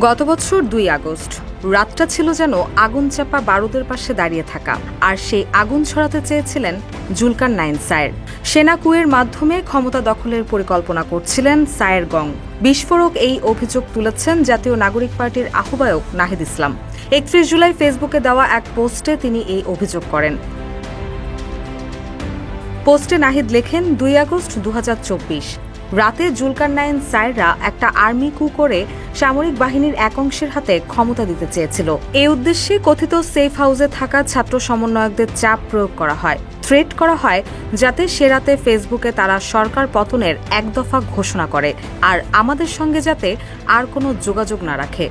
গত বছর ২ আগস্ট রাতটা ছিল যেন আগুন চাপা বারুদের পাশে দাঁড়িয়ে থাকা, আর সেই আগুন ছড়াতে চেয়েছিলেন জুলকারনাইন সায়ের। সেনা কুয়ের মাধ্যমে ক্ষমতা দখলের পরিকল্পনা করছিলেন সায়ের গং। বিস্ফোরক এই অভিযোগ তুলেছেন জাতীয় নাগরিক পার্টির আহ্বায়ক নাহিদ ইসলাম। ৩১ জুলাই ফেসবুকে দেওয়া এক পোস্টে তিনি এই অভিযোগ করেন। পোস্টে নাহিদ লেখেন, ২ আগস্ট ২০২৪ রাতে জুলকারনাইন সায়েররা একটা আর্মি কু করে সামরিক বাহিনীর এক অংশের হাতে ক্ষমতা দিতে চেয়েছিল। এই উদ্দেশ্যে কথিত সেফ হাউসে থাকা ছাত্র সমন্বয়কদের চাপ প্রয়োগ করা হয়, থ্রেট করা হয় যাতে সে রাতে ফেসবুকে তারা সরকার পতনের এক দফা ঘোষণা করে আর আমাদের সঙ্গে যাতে আর কোনো যোগাযোগ না রাখে।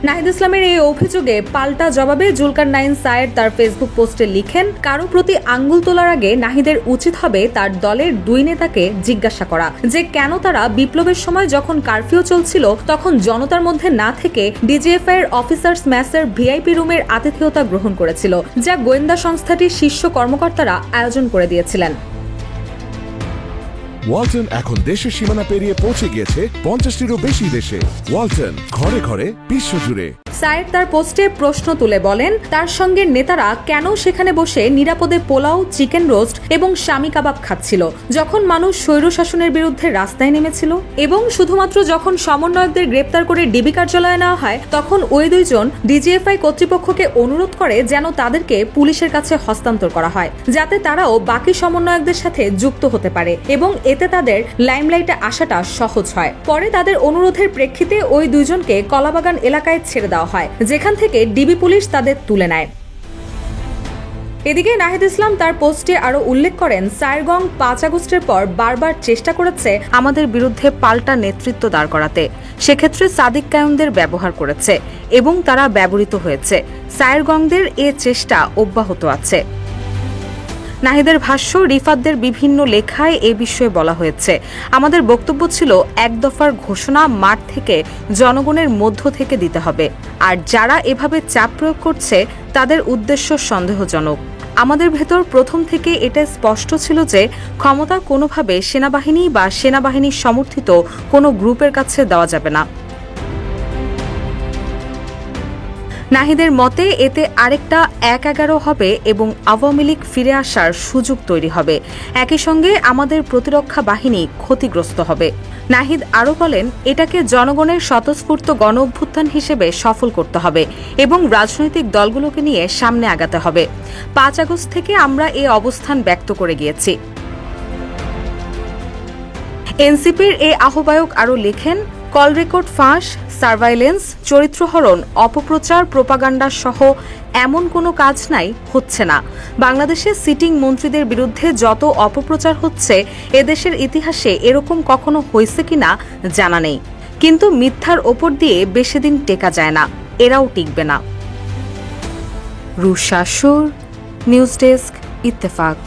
নাহিদ ইসলামের এই অভিযোগে পাল্টা জবাবে জুলকারনাইন সায়ের তার ফেসবুক পোস্টে লিখেন, কারো প্রতি আঙ্গুল তোলার আগে নাহিদের উচিত হবে তার দলের ২ নেতাকে জিজ্ঞাসা করা যে কেন তারা বিপ্লবের সময় যখন কারফিউ চলছিল তখন জনতার মধ্যে না থেকে ডিজিএফআই এর অফিসার্স মেসের ভিআইপি রুমের আতিথেয়তা গ্রহণ করেছিল, যা গোয়েন্দা সংস্থাটির শীর্ষ কর্মকর্তারা আয়োজন করে দিয়েছিলেন। ওয়ালটন এখন দেশের সীমানা পেরিয়ে পৌঁছে গিয়েছে ৫০টিরও বেশি দেশে। ওয়ালটন, ঘরে ঘরে, বিশ্বজুড়ে। সায়ের তার পোস্টে প্রশ্ন তুলে বলেন, তার সঙ্গে নেতারা কেন সেখানে বসে নিরাপদে পোলাও, চিকেন রোস্ট এবং শামি কাবাব খাচ্ছিল যখন মানুষ স্বৈরশাসনের বিরুদ্ধে রাস্তায় নেমেছিল, এবং শুধুমাত্র যখন সমন্বয়কদের গ্রেপ্তার করে ডিবি কার্যালয়ে নেওয়া হয় তখন ওই ২ জন ডিজিএফআই কর্তৃপক্ষকে অনুরোধ করে যেন তাদেরকে পুলিশের কাছে হস্তান্তর করা হয় যাতে তারাও বাকি সমন্বয়কদের সাথে যুক্ত হতে পারে এবং এতে তাদের লাইমলাইটে আসাটা সহজ হয়। পরে তাদের অনুরোধের প্রেক্ষিতে ওই ২ জনকে কলাবাগান এলাকায় ছেড়ে দেওয়া হয়, যেখান থেকে ডিবি পুলিশ তাদের তুলে নেয়। এদিকে নাহিদ ইসলাম তার পোস্টে আরো উল্লেখ করেন, সায়ের গং ৫ আগস্টের পর বারবার চেষ্টা করেছে আমাদের বিরুদ্ধে পাল্টা নেতৃত্ব দাঁড় করাতে। সেক্ষেত্রে সাদিক কায়ুমদের ব্যবহার করেছে এবং তারা ব্যবহৃত হয়েছে। সায়ের গংদের এ চেষ্টা অব্যাহত আছে। নাহিদের ভাষ্য, রিফাতদের বিভিন্ন লেখায় এ বিষয়ে বলা হয়েছে। আমাদের বক্তব্য ছিল এক দফার ঘোষণা মাঠ থেকে জনগণের মধ্য থেকে দিতে হবে, আর যারা এভাবে চাপ প্রয়োগ করছে তাদের উদ্দেশ্য সন্দেহজনক। আমাদের ভেতর প্রথম থেকে এটা স্পষ্ট ছিল যে ক্ষমতা কোনোভাবে সেনাবাহিনী বা সেনাবাহিনীর সমর্থিত কোনো গ্রুপের কাছে দেওয়া যাবে না। নাহিদের মতে এতে আরেকটা ১-১১ হবে এবং আওয়ামী লীগ ফিরে আসার সুযোগ তৈরি হবে। একই সঙ্গে আমাদের প্রতিরক্ষা বাহিনী ক্ষতিগ্রস্ত হবে। নাহিদ আরও বলেন, এটাকে জনগণের স্বতঃস্ফূর্ত গণ অভ্যুত্থান হিসেবে সফল করতে হবে এবং রাজনৈতিক দলগুলোকে নিয়ে সামনে আগাতে হবে। ৫ আগস্ট থেকে আমরা এই অবস্থান ব্যক্ত করে গিয়েছি। এনসিপির এই আহ্বায়ক আরও লেখেন, কল রেকর্ড ফাঁস, সার্ভাইলেন্স, চরিত্রহরণ, অপপ্রচার, প্রোপাগান্ডা সহ এমন কোনো কাজ নাই হচ্ছে না। বাংলাদেশে সিটিং মন্ত্রীদের বিরুদ্ধে যত অপপ্রচার হচ্ছে এদেশের ইতিহাসে এরকম কখনো হয়েছে কিনা জানা নেই, কিন্তু মিথ্যার ওপর দিয়ে বেশি দিন টেকা যায় না, এরাও টিকবে না। রুশা সুর, নিউজ ডেস্ক, ইত্তেফাক।